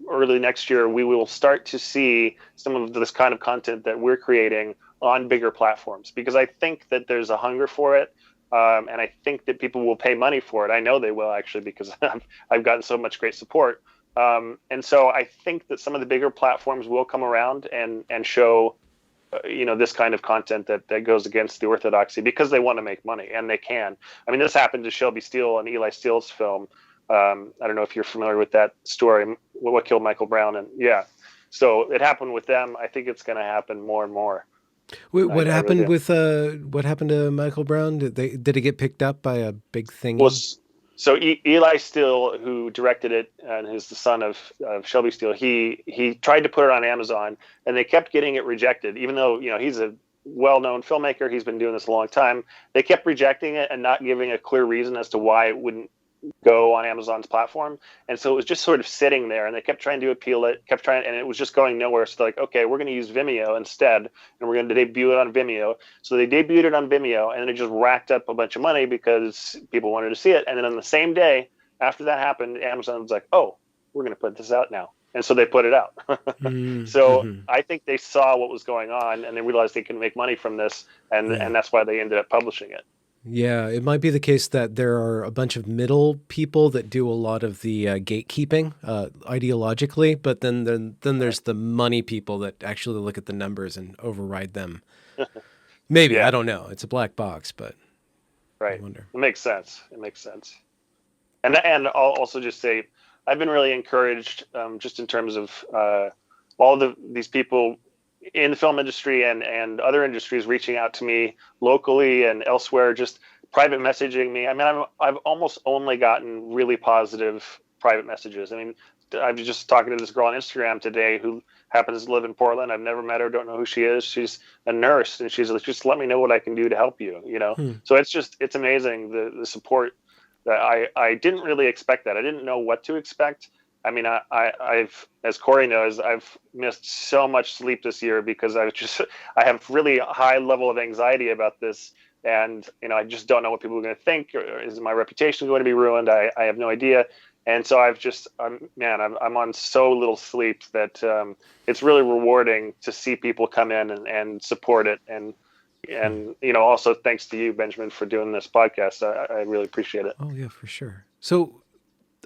early next year, we will start to see some of this kind of content that we're creating on bigger platforms, because I think that there's a hunger for it. And I think that people will pay money for it. I know they will, actually, because I've gotten so much great support. And so I think that some of the bigger platforms will come around and show, this kind of content that goes against the orthodoxy, because they want to make money, and they can. I mean, this happened to Shelby Steele and Eli Steele's film. I don't know if you're familiar with that story, What Killed Michael Brown. And yeah, so it happened with them. I think it's going to happen more and more. What I happened really with what happened to Michael Brown? Did it get picked up by a big thingy? Well, so Eli Steele, who directed it and is the son of Shelby Steele, he tried to put it on Amazon, and they kept getting it rejected, even though he's a well-known filmmaker. He's been doing this a long time. They kept rejecting it and not giving a clear reason as to why it wouldn't go on Amazon's platform. And so it was just sort of sitting there, and they kept trying to appeal it, and it was just going nowhere. So they're like, okay, we're going to use Vimeo instead, and we're going to debut it on Vimeo. So they debuted it on Vimeo, and then it just racked up a bunch of money because people wanted to see it. And then on the same day after that happened, Amazon was like, oh, we're going to put this out now. And so they put it out. So I think they saw what was going on, and they realized they can make money from this, and that's why they ended up publishing it. Yeah, it might be the case that there are a bunch of middle people that do a lot of the gatekeeping ideologically, but then there's the money people that actually look at the numbers and override them. Maybe, Yeah. I don't know. It's a black box, but Right. I wonder. It makes sense. And I'll also just say, I've been really encouraged just in terms of all these people in the film industry and other industries reaching out to me locally and elsewhere, just private messaging me. I mean, I've almost only gotten really positive private messages. I mean, I was just talking to this girl on Instagram today who happens to live in Portland. I've never met her, don't know who she is. She's a nurse, and she's like, just let me know what I can do to help you, So it's amazing, the support that I didn't really expect that. I didn't know what to expect. I mean, I've, as Corey knows, I've missed so much sleep this year because I have really high level of anxiety about this. And, I just don't know what people are going to think, or is my reputation going to be ruined? I have no idea. And so I'm on so little sleep that it's really rewarding to see people come in and support it. And also thanks to you, Benjamin, for doing this podcast. I really appreciate it. Oh, yeah, for sure. So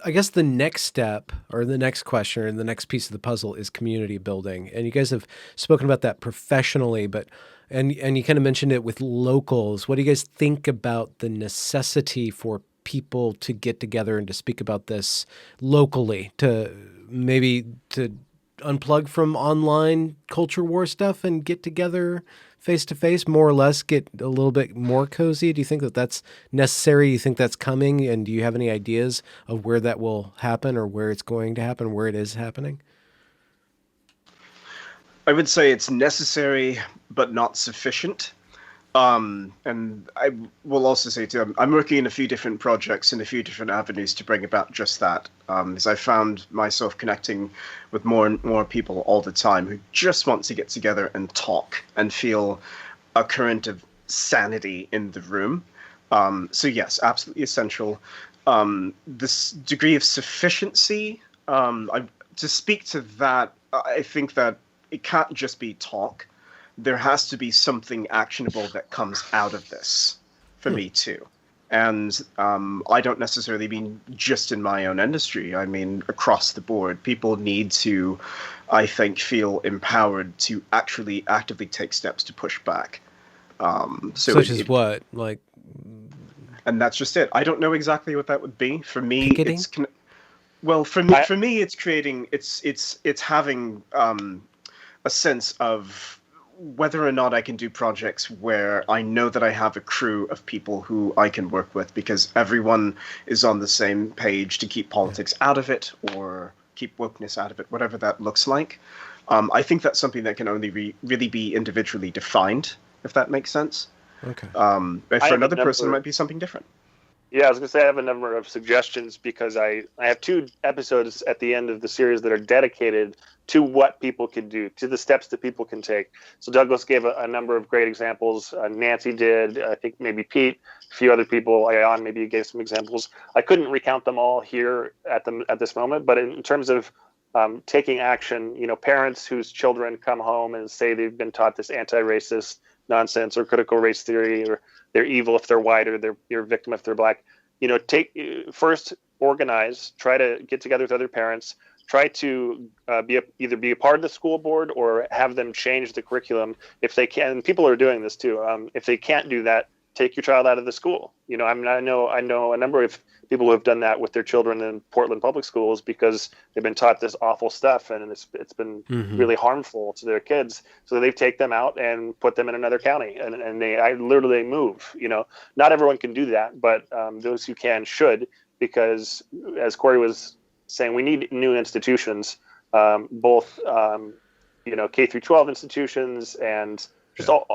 I guess the next step or the next question or the next piece of the puzzle is community building. And you guys have spoken about that professionally, and you kind of mentioned it with locals. What do you guys think about the necessity for people to get together and to speak about this locally, to unplug from online culture war stuff and get together face to face, more or less, get a little bit more cozy? Do you think that that's necessary? You think that's coming? And do you have any ideas of where that will happen or where it's going to happen, where it is happening? I would say it's necessary, but not sufficient. And I will also say too, I'm working in a few different projects in a few different avenues to bring about just that. As I found myself connecting with more and more people all the time who just want to get together and talk and feel a current of sanity in the room. So yes, absolutely essential. This degree of sufficiency, to speak to that, I think that it can't just be talk. there has to be something actionable that comes out of this for me too. And I don't necessarily mean just in my own industry. I mean across the board. People need to, I think, feel empowered to actually actively take steps to push back. Such as what? Like, and that's just it. I don't know exactly what that would be. For me, picketing? For me, it's creating. It's having a sense of whether or not I can do projects where I know that I have a crew of people who I can work with because everyone is on the same page to keep politics out of it or keep wokeness out of it, whatever that looks like. I think that's something that can only really be individually defined, if that makes sense. Okay. But for another person, it might be something different. Yeah, I was going to say I have a number of suggestions because I have 2 episodes at the end of the series that are dedicated to what people can do, to the steps that people can take. So Douglas gave a number of great examples. Nancy did. I think maybe Pete, a few other people. Ayan, maybe you gave some examples. I couldn't recount them all here at this moment, but in terms of taking action, parents whose children come home and say they've been taught this anti-racist nonsense or critical race theory, or they're evil if they're white, or you're a victim if they're black. First organize, try to get together with other parents, try to either be a part of the school board or have them change the curriculum if they can. And people are doing this too. If they can't do that, take your child out of the school. I know a number of people who have done that with their children in Portland public schools because they've been taught this awful stuff and it's been really harmful to their kids. So they've taken them out and put them in another county and they literally move. Not everyone can do that, but those who can should, because as Corey was saying, we need new institutions, both K through 12 institutions and just all,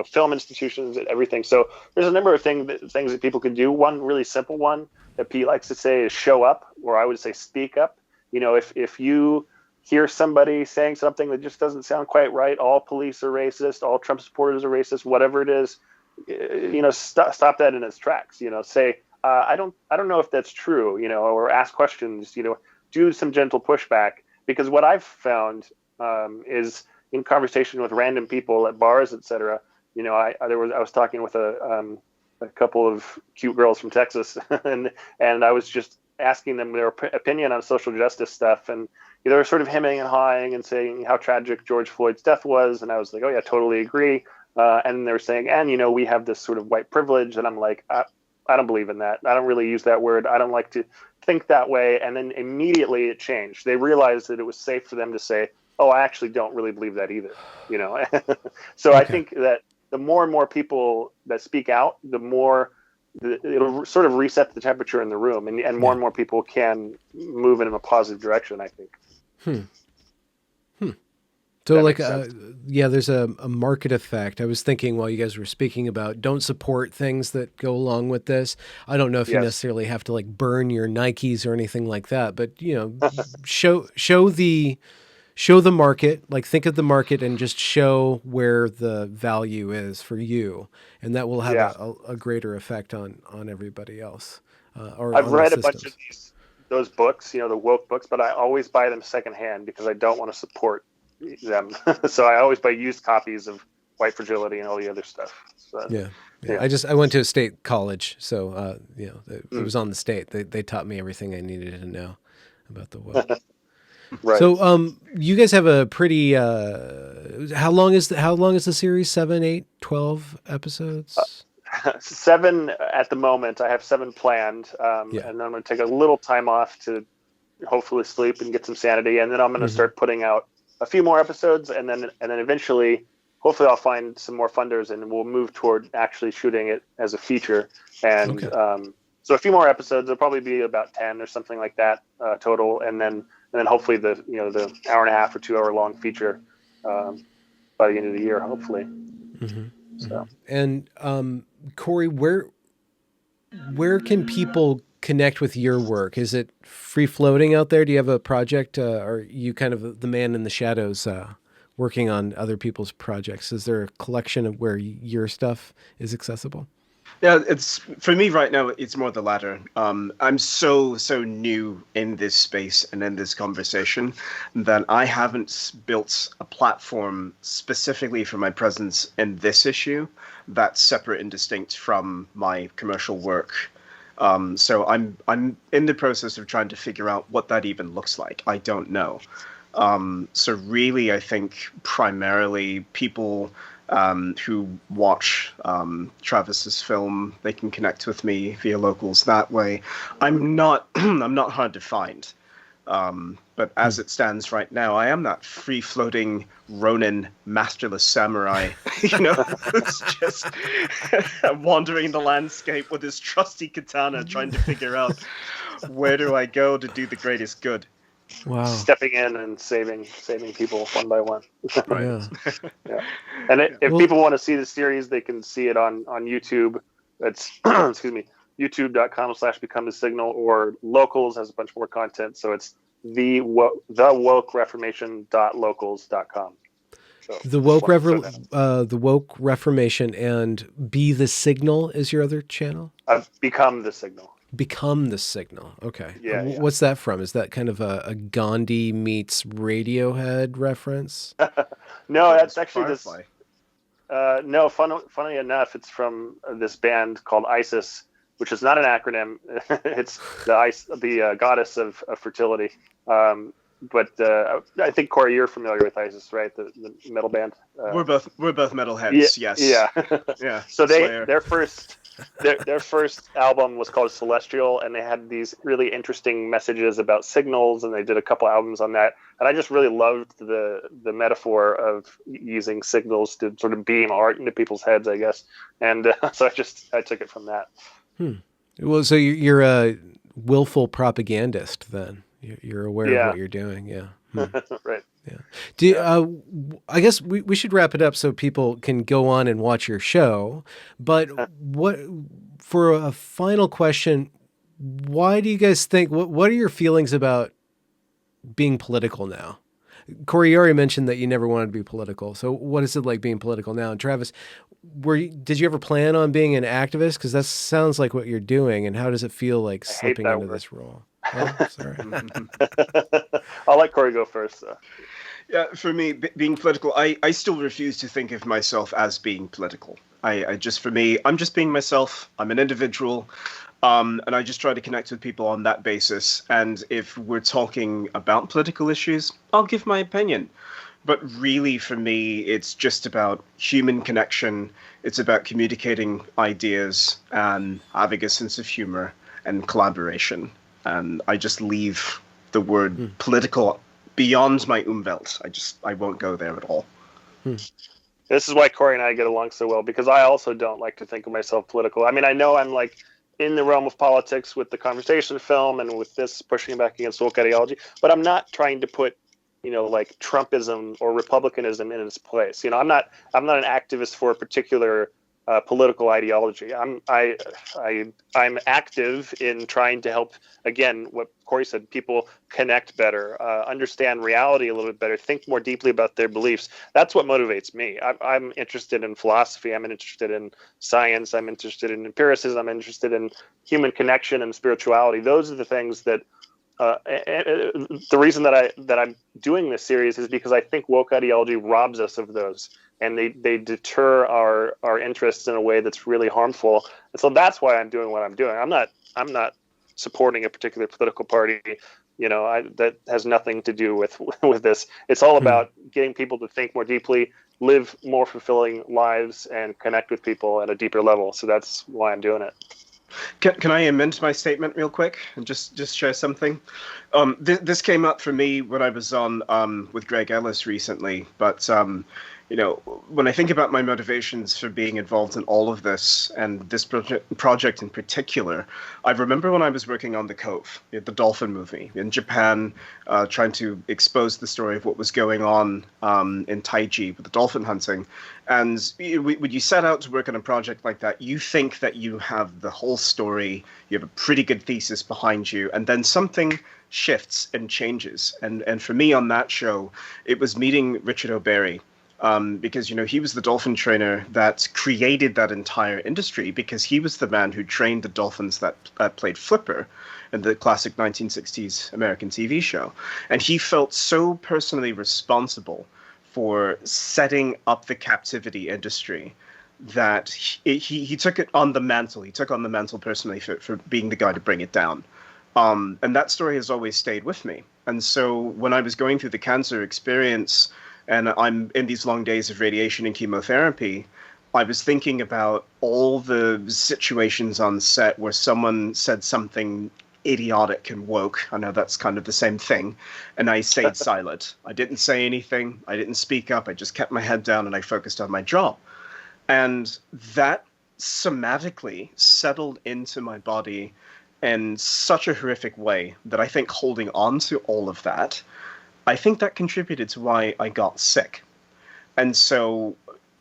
film institutions and everything. So there's a number of things that people can do. One really simple one that Pete likes to say is show up, or I would say speak up. If you hear somebody saying something that just doesn't sound quite right, all police are racist, all Trump supporters are racist, whatever it is, stop that in its tracks. Say, I don't know if that's true, or ask questions, do some gentle pushback, because what I've found is in conversation with random people at bars, etc. I was talking with a couple of cute girls from Texas, and I was just asking them their opinion on social justice stuff, and they were sort of hemming and hawing and saying how tragic George Floyd's death was, and I was like, oh yeah, totally agree. And they were saying, and we have this sort of white privilege, and I'm like, I don't believe in that. I don't really use that word. I don't like to think that way. And then immediately it changed. They realized that it was safe for them to say, oh, I actually don't really believe that either. So okay. I think that the more and more people that speak out, the more it'll sort of reset the temperature in the room, and more and more people can move in a positive direction, I think. So there's a market effect. I was thinking while you guys were speaking about don't support things that go along with this. I don't know if you necessarily have to burn your Nikes or anything like that, but show the market, think of the market and just show where the value is for you. And that will have a greater effect on everybody else. I've read a bunch of those books, the woke books, but I always buy them secondhand because I don't want to support them. So I always buy used copies of White Fragility and all the other stuff. So, yeah. I went to a state college, so it was on the state. They taught me everything I needed to know about the woke. Right. So you guys have a pretty how long is the series? 7, 8, 12 episodes? 7 at the moment. I have 7 planned, and then I'm going to take a little time off to hopefully sleep and get some sanity, and then I'm going to start putting out a few more episodes, and then eventually, hopefully, I'll find some more funders, and we'll move toward actually shooting it as a feature. And so a few more episodes. It'll probably be about 10 or something like that total, and then hopefully the hour and a half or 2 hour long feature by the end of the year, hopefully. So. And Corey, where can people connect with your work? Is it free floating out there? Do you have a project? Are you kind of the man in the shadows working on other people's projects? Is there a collection of where your stuff is accessible? Yeah, it's for me right now. It's more the latter. I'm so new in this space and in this conversation that I haven't built a platform specifically for my presence in this issue that's separate and distinct from my commercial work. So I'm in the process of trying to figure out what that even looks like. I don't know. So really, I think primarily people who watch Travis's film, they can connect with me via locals that way. I'm not I'm not hard to find. But as it stands right now, I am that free-floating Ronin masterless samurai, who's just wandering the landscape with his trusty katana, trying to figure out where do I go to do the greatest good. Wow. Stepping in and saving people one by one. Right. Yeah. Yeah. And if people want to see the series, they can see it on YouTube. It's excuse me, youtube.com/become-the-signal, or Locals has a bunch more content. So it's the wokereformation.locals.com. So The woke reformation, and Be the Signal is your other channel. Become the Signal. Become the Signal. Okay. Yeah. What's that from? Is that kind of a Gandhi meets Radiohead reference? No, that's actually Firefly. No, funnily enough, it's from this band called ISIS, which is not an acronym. It's the goddess of fertility. But I think, Corey, you're familiar with ISIS, right? The metal band. We're both metalheads. Yeah, Yes. Yeah. Yeah. So Slayer. their first album was called Celestial, and they had these really interesting messages about signals, and they did a couple albums on that. And I just really loved the metaphor of using signals to sort of beam art into people's heads, I guess. And so I took it from that. Well, so you're a willful propagandist then. You're aware of what you're doing. Yeah. Right. Yeah. I guess we should wrap it up so people can go on and watch your show. But for a final question, why do you guys think, what are your feelings about being political now? Corey, you already mentioned that you never wanted to be political. So what is it like being political now? And Travis, did you ever plan on being an activist? Because that sounds like what you're doing. And how does it feel like slipping into this role? Oh, sorry. I'll let Corey go first. Yeah, for me, being political, I still refuse to think of myself as being political. I'm just being myself. I'm an individual. And I just try to connect with people on that basis. And if we're talking about political issues, I'll give my opinion. But really, for me, it's just about human connection. It's about communicating ideas and having a sense of humor and collaboration. And I just leave the word political beyond my umwelt. I won't go there at all. This is why Corey and I get along so well, because I also don't like to think of myself political. I mean, I know I'm like in the realm of politics with the conversation film and with this pushing back against woke ideology, but I'm not trying to put, like Trumpism or Republicanism in its place. I'm not an activist for a particular political ideology. I'm active in trying to help, again, what Corey said, people connect better, understand reality a little bit better, think more deeply about their beliefs. That's what motivates me. I'm interested in philosophy. I'm interested in science. I'm interested in empiricism. I'm interested in human connection and spirituality. Those are the things that the reason that I'm doing this series is because I think woke ideology robs us of those, and they deter our interests in a way that's really harmful. And so that's why I'm doing what I'm doing. I'm not supporting a particular political party. That has nothing to do with this. It's all about getting people to think more deeply, live more fulfilling lives, and connect with people at a deeper level. So that's why I'm doing it. Can I amend my statement real quick and just share something? This came up for me when I was on with Greg Ellis recently, but when I think about my motivations for being involved in all of this and this project in particular, I remember when I was working on The Cove, the dolphin movie in Japan, trying to expose the story of what was going on in Taiji with the dolphin hunting. And when you set out to work on a project like that, you think that you have the whole story, you have a pretty good thesis behind you, and then something shifts and changes. And for me on that show, it was meeting Richard O'Berry. because, he was the dolphin trainer that created that entire industry, because he was the man who trained the dolphins that played Flipper in the classic 1960s American TV show. And he felt so personally responsible for setting up the captivity industry that he took it on the mantle. He took on the mantle personally for being the guy to bring it down. And that story has always stayed with me. And so when I was going through the cancer experience, and I'm in these long days of radiation and chemotherapy, I was thinking about all the situations on set where someone said something idiotic and woke. I know that's kind of the same thing. And I stayed silent. I didn't say anything. I didn't speak up. I just kept my head down and I focused on my job. And that somatically settled into my body in such a horrific way that I think holding on to all of that, I think that contributed to why I got sick. And so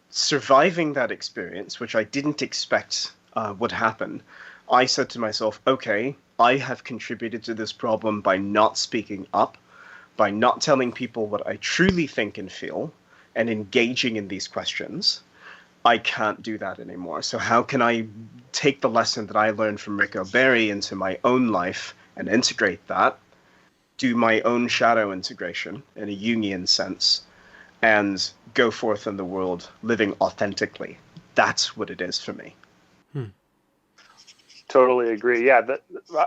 surviving that experience, which I didn't expect would happen, I said to myself, okay, I have contributed to this problem by not speaking up, by not telling people what I truly think and feel, and engaging in these questions. I can't do that anymore. So how can I take the lesson that I learned from Rick O'Barry into my own life and integrate that, do my own shadow integration in a Jungian sense, and go forth in the world living authentically? That's what it is for me. Totally agree. Yeah,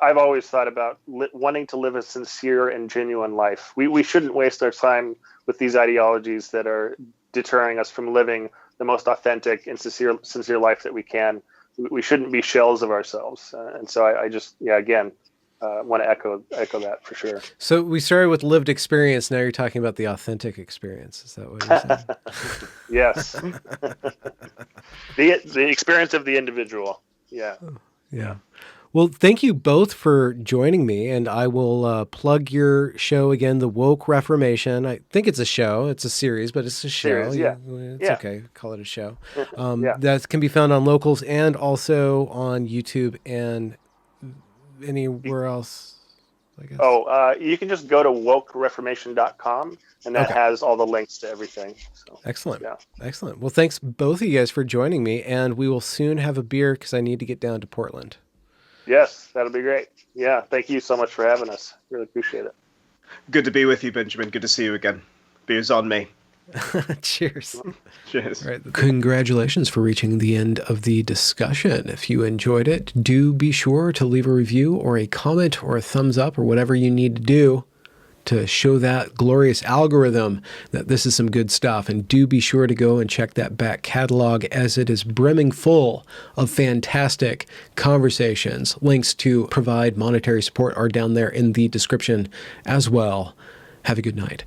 I've always thought about wanting to live a sincere and genuine life. We shouldn't waste our time with these ideologies that are deterring us from living the most authentic and sincere life that we can. We shouldn't be shells of ourselves. And so I just, again, want to echo that for sure. So we started with lived experience. Now you're talking about the authentic experience. Is that what you're saying? Yes. The experience of the individual. Yeah. Yeah. Well, thank you both for joining me, and I will plug your show again, The Woke Reformation. I think it's a show. It's a series, but it's a show. Series, yeah. It's okay. Call it a show. That can be found on Locals and also on YouTube and anywhere else, I guess. You can just go to wokereformation.com, and that has all the links to everything. So, Excellent. Yeah. Excellent. Well, thanks both of you guys for joining me, and we will soon have a beer because I need to get down to Portland. Yes, that'll be great. Yeah, thank you so much for having us. Really appreciate it. Good to be with you, Benjamin. Good to see you again. Beer's on me. Cheers. Cheers. Right. Congratulations for reaching the end of the discussion. If you enjoyed it, do be sure to leave a review or a comment or a thumbs up or whatever you need to do to show that glorious algorithm that this is some good stuff. And do be sure to go and check that back catalog, as it is brimming full of fantastic conversations. Links to provide monetary support are down there in the description as well. Have a good night.